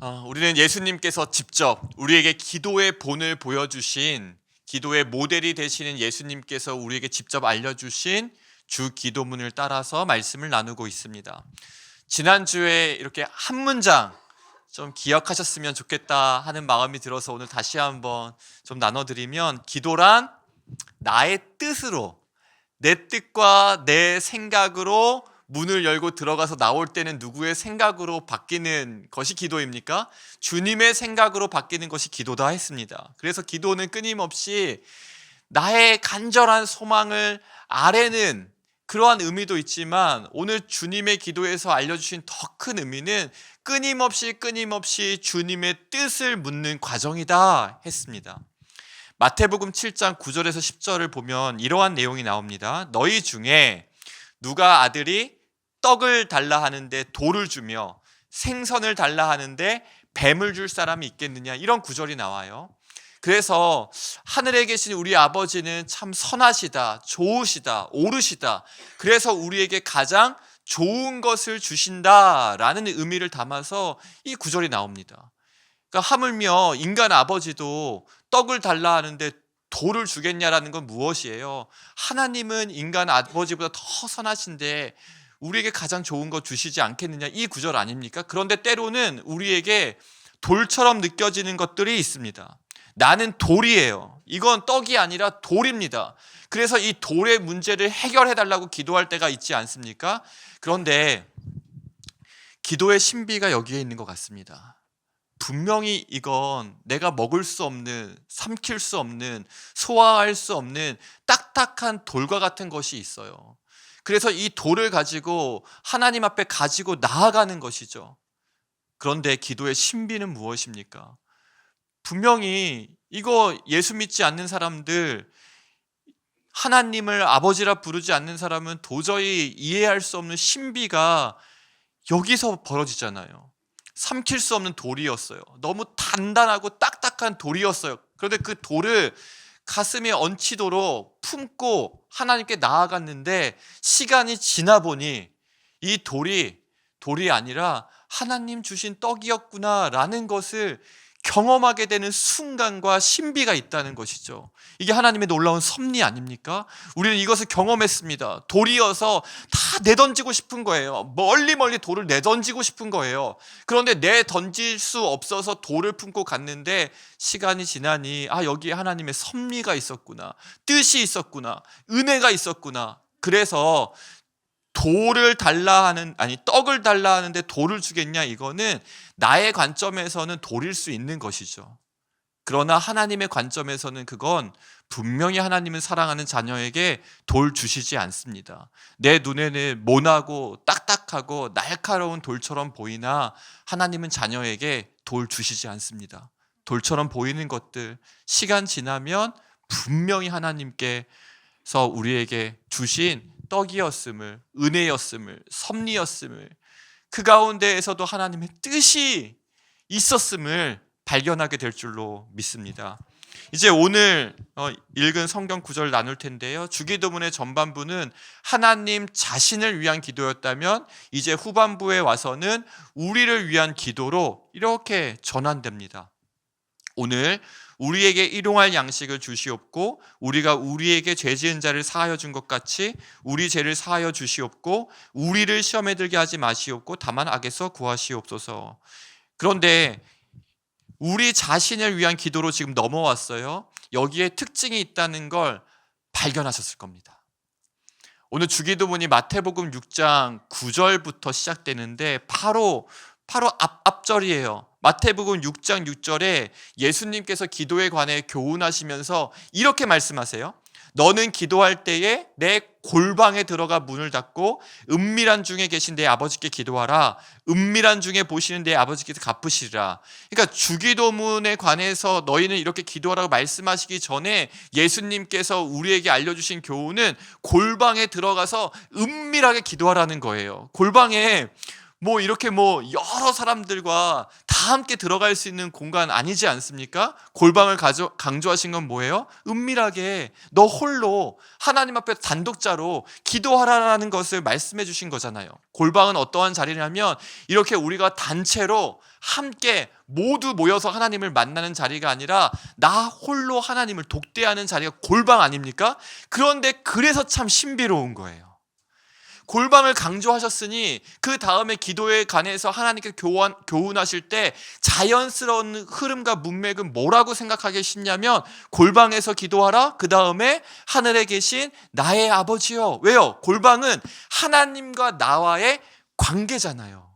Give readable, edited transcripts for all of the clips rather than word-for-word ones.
우리는 예수님께서 직접 우리에게 기도의 본을 보여주신, 기도의 모델이 되시는 예수님께서 우리에게 직접 알려주신 주 기도문을 따라서 말씀을 나누고 있습니다. 지난주에 이렇게 한 문장 좀 기억하셨으면 좋겠다 하는 마음이 들어서 오늘 다시 한번 좀 나눠드리면, 기도란 나의 뜻으로, 내 뜻과 내 생각으로 문을 열고 들어가서 나올 때는 누구의 생각으로 바뀌는 것이 기도입니까? 주님의 생각으로 바뀌는 것이 기도다 했습니다. 그래서 기도는 끊임없이 나의 간절한 소망을 아뢰는 그러한 의미도 있지만, 오늘 주님의 기도에서 알려주신 더 큰 의미는 끊임없이 주님의 뜻을 묻는 과정이다 했습니다. 마태복음 7장 9절에서 10절을 보면 이러한 내용이 나옵니다. 너희 중에 누가 아들이 떡을 달라 하는데 돌을 주며 생선을 달라 하는데 뱀을 줄 사람이 있겠느냐, 이런 구절이 나와요. 그래서 하늘에 계신 우리 아버지는 참 선하시다, 좋으시다, 옳으시다, 그래서 우리에게 가장 좋은 것을 주신다라는 의미를 담아서 이 구절이 나옵니다. 그러니까 하물며 인간 아버지도 떡을 달라 하는데 돌을 주겠냐라는 건 무엇이에요? 하나님은 인간 아버지보다 더 선하신데 우리에게 가장 좋은 거 주시지 않겠느냐, 이 구절 아닙니까? 그런데 때로는 우리에게 돌처럼 느껴지는 것들이 있습니다. 나는 돌이에요. 이건 떡이 아니라 돌입니다. 그래서 이 돌의 문제를 해결해 달라고 기도할 때가 있지 않습니까? 그런데 기도의 신비가 여기에 있는 것 같습니다. 분명히 이건 내가 먹을 수 없는, 삼킬 수 없는, 소화할 수 없는 딱딱한 돌과 같은 것이 있어요. 그래서 이 돌을 가지고 하나님 앞에 가지고 나아가는 것이죠. 그런데 기도의 신비는 무엇입니까? 분명히 이거 예수 믿지 않는 사람들, 하나님을 아버지라 부르지 않는 사람은 도저히 이해할 수 없는 신비가 여기서 벌어지잖아요. 삼킬 수 없는 돌이었어요. 너무 단단하고 딱딱한 돌이었어요. 그런데 그 돌을 가슴에 얹히도록 품고 하나님께 나아갔는데, 시간이 지나 보니 이 돌이 아니라 하나님 주신 떡이었구나라는 것을 경험하게 되는 순간과 신비가 있다는 것이죠. 이게 하나님의 놀라운 섭리 아닙니까? 우리는 이것을 경험했습니다. 돌이어서 다 내던지고 싶은 거예요. 멀리 돌을 내던지고 싶은 거예요. 그런데 내던질 수 없어서 돌을 품고 갔는데, 시간이 지나니 여기에 하나님의 섭리가 있었구나, 뜻이 있었구나, 은혜가 있었구나. 그래서 떡을 달라 하는데 돌을 주겠냐, 이거는 나의 관점에서는 돌일 수 있는 것이죠. 그러나 하나님의 관점에서는 그건 분명히 하나님은 사랑하는 자녀에게 돌 주시지 않습니다. 내 눈에는 모나고 딱딱하고 날카로운 돌처럼 보이나 하나님은 자녀에게 돌 주시지 않습니다. 돌처럼 보이는 것들, 시간 지나면 분명히 하나님께서 우리에게 주신 떡이었음을, 은혜였음을, 섭리였음을, 그 가운데에서도 하나님의 뜻이 있었음을 발견하게 될 줄로 믿습니다. 이제 오늘 읽은 성경 구절 나눌 텐데요. 주기도문의 전반부는 하나님 자신을 위한 기도였다면, 이제 후반부에 와서는 우리를 위한 기도로 이렇게 전환됩니다. 오늘 우리에게 일용할 양식을 주시옵고, 우리가 우리에게 죄 지은 자를 사하여 준 것 같이 우리 죄를 사하여 주시옵고, 우리를 시험에 들게 하지 마시옵고, 다만 악에서 구하시옵소서. 그런데 우리 자신을 위한 기도로 지금 넘어왔어요. 여기에 특징이 있다는 걸 발견하셨을 겁니다. 오늘 주기도문이 마태복음 6장 9절부터 시작되는데 바로 앞절이에요. 마태복음 6장 6절에 예수님께서 기도에 관해 교훈하시면서 이렇게 말씀하세요. 너는 기도할 때에 내 골방에 들어가 문을 닫고 은밀한 중에 계신 내 아버지께 기도하라. 은밀한 중에 보시는 내 아버지께서 갚으시리라. 그러니까 주기도문에 관해서 너희는 이렇게 기도하라고 말씀하시기 전에 예수님께서 우리에게 알려주신 교훈은 골방에 들어가서 은밀하게 기도하라는 거예요. 골방에 이렇게 여러 사람들과 다 다 함께 들어갈 수 있는 공간 아니지 않습니까? 골방을 강조하신 건 뭐예요? 은밀하게 너 홀로 하나님 앞에 단독자로 기도하라는 것을 말씀해 주신 거잖아요. 골방은 어떠한 자리냐면 이렇게 우리가 단체로 함께 모두 모여서 하나님을 만나는 자리가 아니라 나 홀로 하나님을 독대하는 자리가 골방 아닙니까? 그런데 그래서 참 신비로운 거예요. 골방을 강조하셨으니 그 다음에 기도에 관해서 하나님께 교훈하실 때 자연스러운 흐름과 문맥은 뭐라고 생각하기 쉽냐면 골방에서 기도하라, 그 다음에 하늘에 계신 나의 아버지요. 왜요? 골방은 하나님과 나와의 관계잖아요.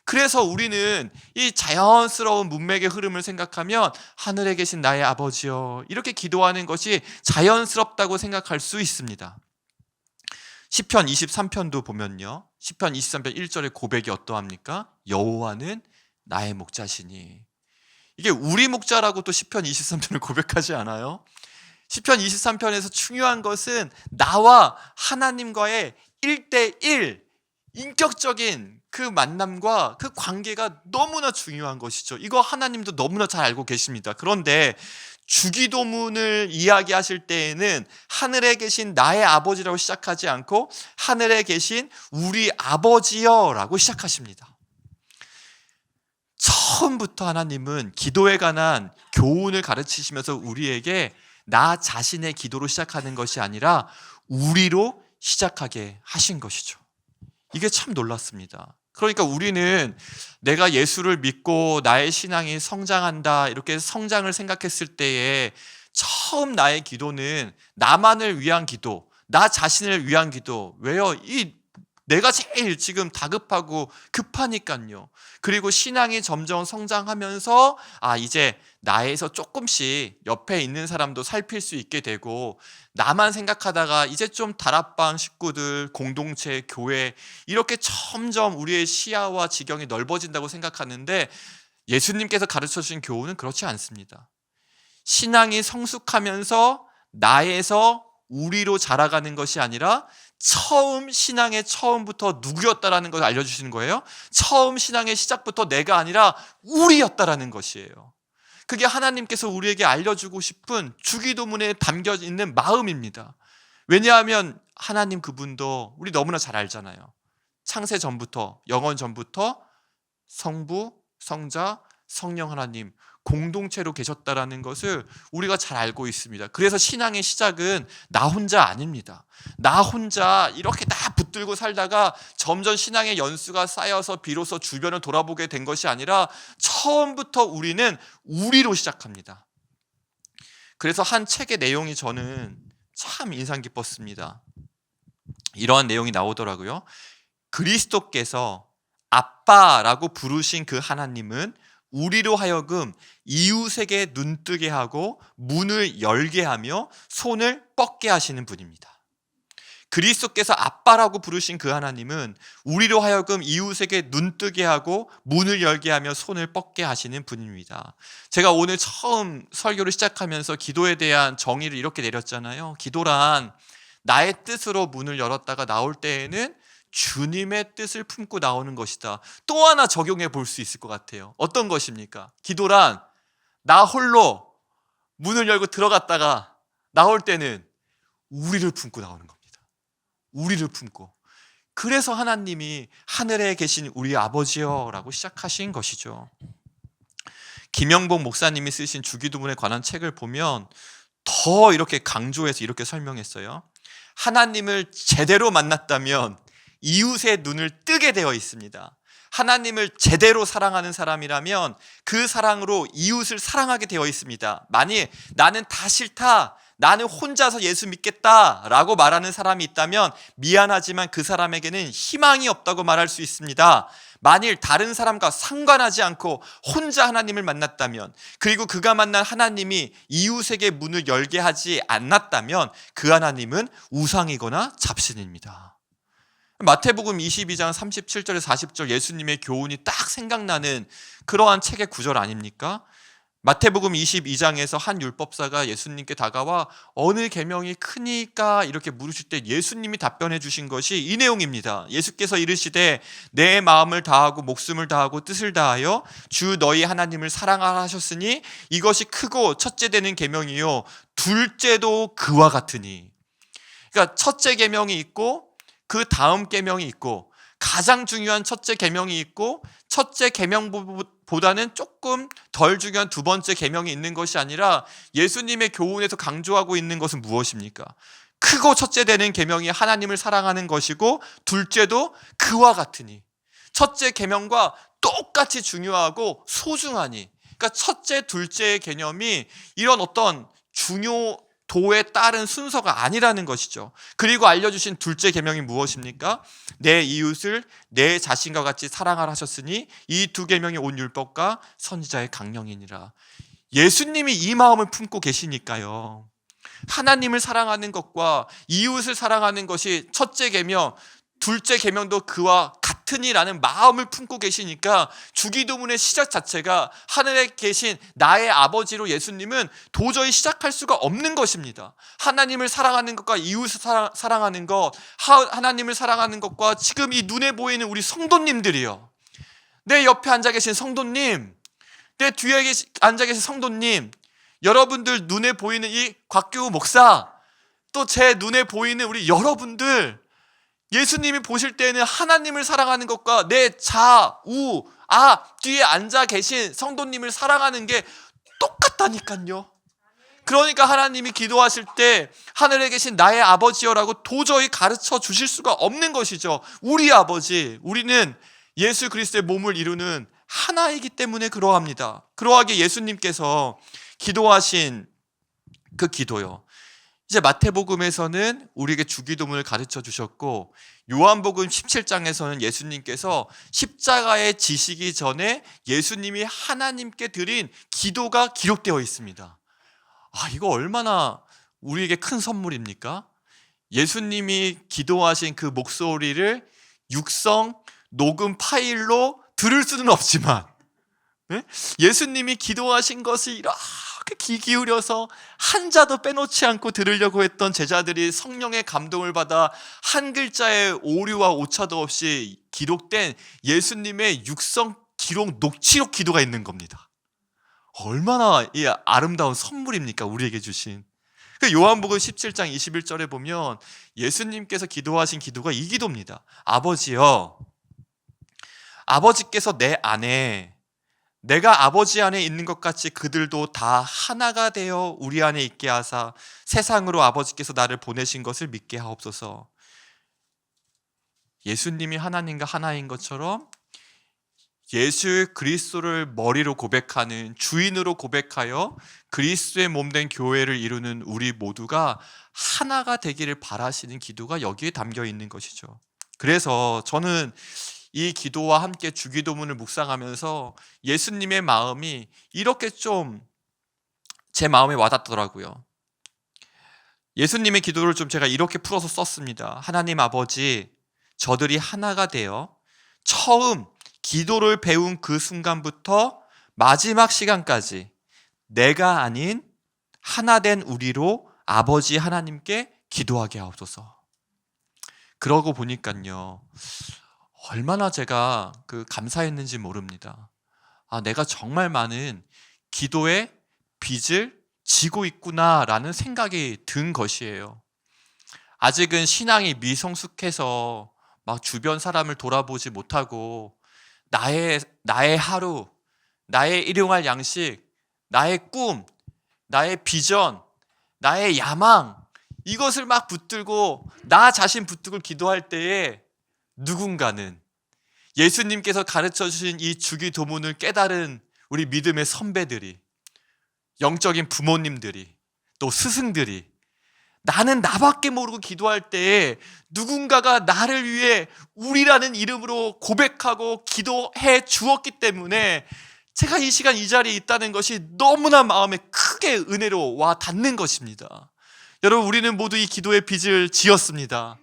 그래서 우리는 이 자연스러운 문맥의 흐름을 생각하면 하늘에 계신 나의 아버지요, 이렇게 기도하는 것이 자연스럽다고 생각할 수 있습니다. 시편 23편도 보면요, 시편 23편 1절의 고백이 어떠합니까? 여호와는 나의 목자시니. 이게 우리 목자라고 또 시편 23편을 고백하지 않아요? 시편 23편에서 중요한 것은 나와 하나님과의 1대1 인격적인 그 만남과 그 관계가 너무나 중요한 것이죠. 이거 하나님도 너무나 잘 알고 계십니다. 그런데 주기도문을 이야기하실 때에는 하늘에 계신 나의 아버지라고 시작하지 않고 하늘에 계신 우리 아버지여라고 시작하십니다. 처음부터 하나님은 기도에 관한 교훈을 가르치시면서 우리에게 나 자신의 기도로 시작하는 것이 아니라 우리로 시작하게 하신 것이죠. 이게 참 놀랐습니다. 그러니까 우리는 내가 예수를 믿고 나의 신앙이 성장한다, 이렇게 성장을 생각했을 때에 처음 나의 기도는 나만을 위한 기도, 나 자신을 위한 기도. 왜요? 내가 제일 지금 다급하고 급하니까요. 그리고 신앙이 점점 성장하면서 이제 나에서 조금씩 옆에 있는 사람도 살필 수 있게 되고, 나만 생각하다가 이제 좀 다락방 식구들, 공동체, 교회, 이렇게 점점 우리의 시야와 지경이 넓어진다고 생각하는데 예수님께서 가르쳐주신 교훈은 그렇지 않습니다. 신앙이 성숙하면서 나에서 우리로 자라가는 것이 아니라 신앙의 처음부터 누구였다라는 것을 알려주시는 거예요. 처음 신앙의 시작부터 내가 아니라 우리였다라는 것이에요. 그게 하나님께서 우리에게 알려주고 싶은 주기도문에 담겨 있는 마음입니다. 왜냐하면 하나님 그분도 우리 너무나 잘 알잖아요. 창세 전부터, 영원 전부터 성부, 성자, 성령 하나님 공동체로 계셨다라는 것을 우리가 잘 알고 있습니다. 그래서 신앙의 시작은 나 혼자 아닙니다. 나 혼자 이렇게 다 붙들고 살다가 점점 신앙의 연수가 쌓여서 비로소 주변을 돌아보게 된 것이 아니라 처음부터 우리는 우리로 시작합니다. 그래서 한 책의 내용이 저는 참 인상 깊었습니다. 이러한 내용이 나오더라고요. 그리스도께서 아빠라고 부르신 그 하나님은 우리로 하여금 이웃에게 눈뜨게 하고 문을 열게 하며 손을 뻗게 하시는 분입니다. 그리스도께서 아빠라고 부르신 그 하나님은 우리로 하여금 이웃에게 눈뜨게 하고 문을 열게 하며 손을 뻗게 하시는 분입니다. 제가 오늘 처음 설교를 시작하면서 기도에 대한 정의를 이렇게 내렸잖아요. 기도란 나의 뜻으로 문을 열었다가 나올 때에는 주님의 뜻을 품고 나오는 것이다. 또 하나 적용해 볼 수 있을 것 같아요. 어떤 것입니까? 기도란 나 홀로 문을 열고 들어갔다가 나올 때는 우리를 품고 나오는 겁니다. 우리를 품고. 그래서 하나님이 하늘에 계신 우리 아버지여라고 시작하신 것이죠. 김영복 목사님이 쓰신 주기도문에 관한 책을 보면 더 이렇게 강조해서 이렇게 설명했어요. 하나님을 제대로 만났다면 이웃의 눈을 뜨게 되어 있습니다. 하나님을 제대로 사랑하는 사람이라면 그 사랑으로 이웃을 사랑하게 되어 있습니다. 만일 나는 다 싫다, 나는 혼자서 예수 믿겠다라고 말하는 사람이 있다면 미안하지만 그 사람에게는 희망이 없다고 말할 수 있습니다. 만일 다른 사람과 상관하지 않고 혼자 하나님을 만났다면, 그리고 그가 만난 하나님이 이웃에게 문을 열게 하지 않았다면 그 하나님은 우상이거나 잡신입니다. 마태복음 22장 37절에 40절 예수님의 교훈이 딱 생각나는 그러한 책의 구절 아닙니까? 마태복음 22장에서 한 율법사가 예수님께 다가와 어느 계명이 크니까 이렇게 물으실 때 예수님이 답변해 주신 것이 이 내용입니다. 예수께서 이르시되 내 마음을 다하고 목숨을 다하고 뜻을 다하여 주 너희 하나님을 사랑하라 하셨으니 이것이 크고 첫째 되는 계명이요 둘째도 그와 같으니. 그러니까 첫째 계명이 있고 그 다음 계명이 있고 가장 중요한 첫째 계명이 있고 첫째 계명보다는 조금 덜 중요한 두 번째 계명이 있는 것이 아니라 예수님의 교훈에서 강조하고 있는 것은 무엇입니까? 크고 첫째 되는 계명이 하나님을 사랑하는 것이고 둘째도 그와 같으니. 첫째 계명과 똑같이 중요하고 소중하니. 그러니까 첫째, 둘째의 개념이 이런 어떤 중요도에 따른 순서가 아니라는 것이죠. 그리고 알려주신 둘째 계명이 무엇입니까? 내 이웃을 내 자신과 같이 사랑하라 하셨으니 이 두 계명이 온 율법과 선지자의 강령이니라. 예수님이 이 마음을 품고 계시니까요. 하나님을 사랑하는 것과 이웃을 사랑하는 것이 첫째 계명, 둘째 계명도 그와 같으니라는 마음을 품고 계시니까 주기도문의 시작 자체가 하늘에 계신 나의 아버지로 예수님은 도저히 시작할 수가 없는 것입니다. 하나님을 사랑하는 것과 이웃을 사랑하는 것, 하나님을 사랑하는 것과 지금 이 눈에 보이는 우리 성도님들이요. 내 옆에 앉아 계신 성도님, 내 뒤에 앉아 계신 성도님, 여러분들 눈에 보이는 이 곽규우 목사, 또 제 눈에 보이는 우리 여러분들, 예수님이 보실 때는 하나님을 사랑하는 것과 내 뒤에 앉아 계신 성도님을 사랑하는 게 똑같다니까요. 그러니까 하나님이 기도하실 때 하늘에 계신 나의 아버지여라고 도저히 가르쳐 주실 수가 없는 것이죠. 우리 아버지, 우리는 예수 그리스도의 몸을 이루는 하나이기 때문에 그러합니다. 그러하게 예수님께서 기도하신 그 기도요. 이제 마태복음에서는 우리에게 주기도문을 가르쳐 주셨고 요한복음 17장에서는 예수님께서 십자가에 지시기 전에 예수님이 하나님께 드린 기도가 기록되어 있습니다. 이거 얼마나 우리에게 큰 선물입니까? 예수님이 기도하신 그 목소리를 육성 녹음 파일로 들을 수는 없지만 예수님이 기도하신 것이 이렇게 귀 기울여서 한 자도 빼놓지 않고 들으려고 했던 제자들이 성령의 감동을 받아 한 글자의 오류와 오차도 없이 기록된 예수님의 육성 기록 녹취록 기도가 있는 겁니다. 얼마나 이 아름다운 선물입니까? 우리에게 주신. 요한복음 17장 21절에 보면 예수님께서 기도하신 기도가 이 기도입니다. 아버지여, 아버지께서 내 안에 내가 아버지 안에 있는 것 같이 그들도 다 하나가 되어 우리 안에 있게 하사 세상으로 아버지께서 나를 보내신 것을 믿게 하옵소서. 예수님이 하나님과 하나인 것처럼 예수 그리스도를 머리로 고백하는, 주인으로 고백하여 그리스도의 몸된 교회를 이루는 우리 모두가 하나가 되기를 바라시는 기도가 여기에 담겨 있는 것이죠. 그래서 저는 이 기도와 함께 주기도문을 묵상하면서 예수님의 마음이 이렇게 좀 제 마음에 와닿더라고요. 예수님의 기도를 좀 제가 이렇게 풀어서 썼습니다. 하나님 아버지, 저들이 하나가 되어 처음 기도를 배운 그 순간부터 마지막 시간까지 내가 아닌 하나 된 우리로 아버지 하나님께 기도하게 하옵소서. 그러고 보니까요, 얼마나 제가 감사했는지 모릅니다. 내가 정말 많은 기도의 빚을 지고 있구나라는 생각이 든 것이에요. 아직은 신앙이 미성숙해서 막 주변 사람을 돌아보지 못하고 나의 하루, 나의 일용할 양식, 나의 꿈, 나의 비전, 나의 야망, 이것을 막 붙들고 나 자신 붙들고 기도할 때에 누군가는 예수님께서 가르쳐 주신 이 주기도문을 깨달은 우리 믿음의 선배들이, 영적인 부모님들이, 또 스승들이 나는 나밖에 모르고 기도할 때에 누군가가 나를 위해 우리라는 이름으로 고백하고 기도해 주었기 때문에 제가 이 시간 이 자리에 있다는 것이 너무나 마음에 크게 은혜로 와 닿는 것입니다. 여러분, 우리는 모두 이 기도의 빚을 지었습니다.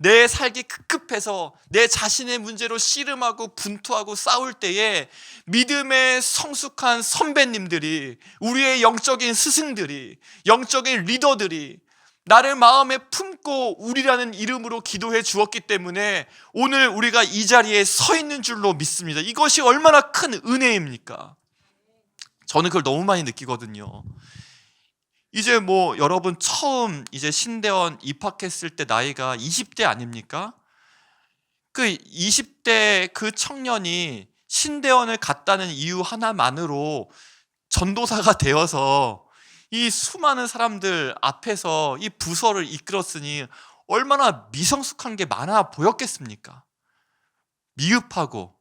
내 살기 급급해서 내 자신의 문제로 씨름하고 분투하고 싸울 때에 믿음의 성숙한 선배님들이, 우리의 영적인 스승들이, 영적인 리더들이 나를 마음에 품고 우리라는 이름으로 기도해 주었기 때문에 오늘 우리가 이 자리에 서 있는 줄로 믿습니다. 이것이 얼마나 큰 은혜입니까? 저는 그걸 너무 많이 느끼거든요. 이제 여러분 처음 이제 신대원 입학했을 때 나이가 20대 아닙니까? 그 20대 그 청년이 신대원을 갔다는 이유 하나만으로 전도사가 되어서 이 수많은 사람들 앞에서 이 부서를 이끌었으니 얼마나 미성숙한 게 많아 보였겠습니까? 미흡하고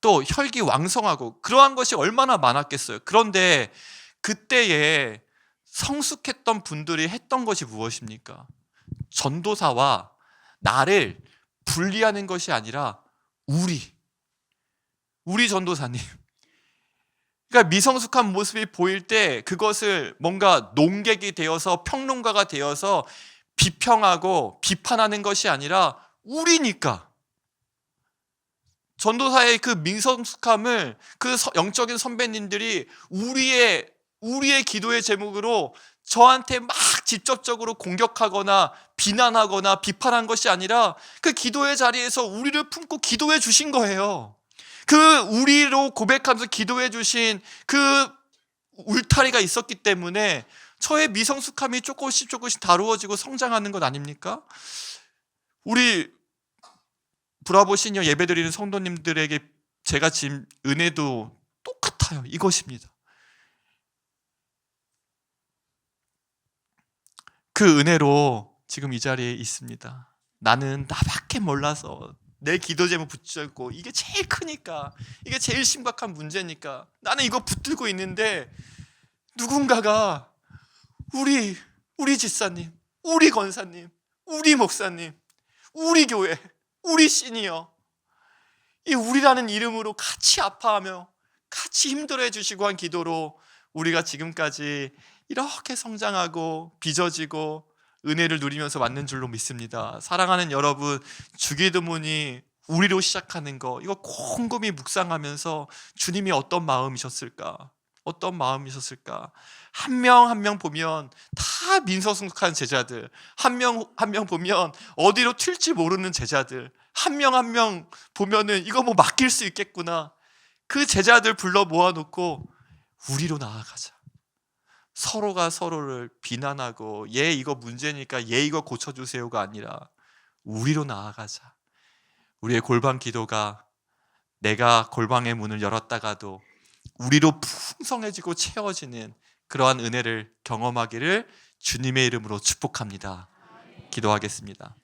또 혈기왕성하고 그러한 것이 얼마나 많았겠어요. 그런데 그때에 성숙했던 분들이 했던 것이 무엇입니까? 전도사와 나를 분리하는 것이 아니라 우리 전도사님, 그러니까 미성숙한 모습이 보일 때 그것을 뭔가 농객이 되어서 평론가가 되어서 비평하고 비판하는 것이 아니라 우리니까, 전도사의 그 미성숙함을 그 영적인 선배님들이 우리의 기도의 제목으로 저한테 막 직접적으로 공격하거나 비난하거나 비판한 것이 아니라 그 기도의 자리에서 우리를 품고 기도해 주신 거예요. 그 우리로 고백하면서 기도해 주신 그 울타리가 있었기 때문에 저의 미성숙함이 조금씩 다루어지고 성장하는 것 아닙니까? 우리 브라보 시니어 예배드리는 성도님들에게 제가 지금 은혜도 똑같아요. 이것입니다. 그 은혜로 지금 이 자리에 있습니다. 나는 나밖에 몰라서 내 기도 제목 붙잡고 이게 제일 크니까, 이게 제일 심각한 문제니까 나는 이거 붙들고 있는데 누군가가 우리 집사님, 우리 권사님, 우리 목사님, 우리 교회, 우리 시니어, 이 우리라는 이름으로 같이 아파하며 같이 힘들어해 주시고 한 기도로 우리가 지금까지 이렇게 성장하고 빚어지고 은혜를 누리면서 왔는 줄로 믿습니다. 사랑하는 여러분, 주기도문이 우리로 시작하는 거, 이거 곰곰이 묵상하면서 주님이 어떤 마음이셨을까? 한 명 한 명 보면 다 민서숙한 제자들, 한 명 한 명 보면 어디로 튈지 모르는 제자들, 한 명 한 명 보면은 이거 맡길 수 있겠구나. 그 제자들 불러 모아놓고 우리로 나아가자. 서로가 서로를 비난하고 얘 이거 문제니까 얘 이거 고쳐주세요가 아니라 우리로 나아가자. 우리의 골방 기도가 내가 골방의 문을 열었다가도 우리로 풍성해지고 채워지는 그러한 은혜를 경험하기를 주님의 이름으로 축복합니다. 기도하겠습니다.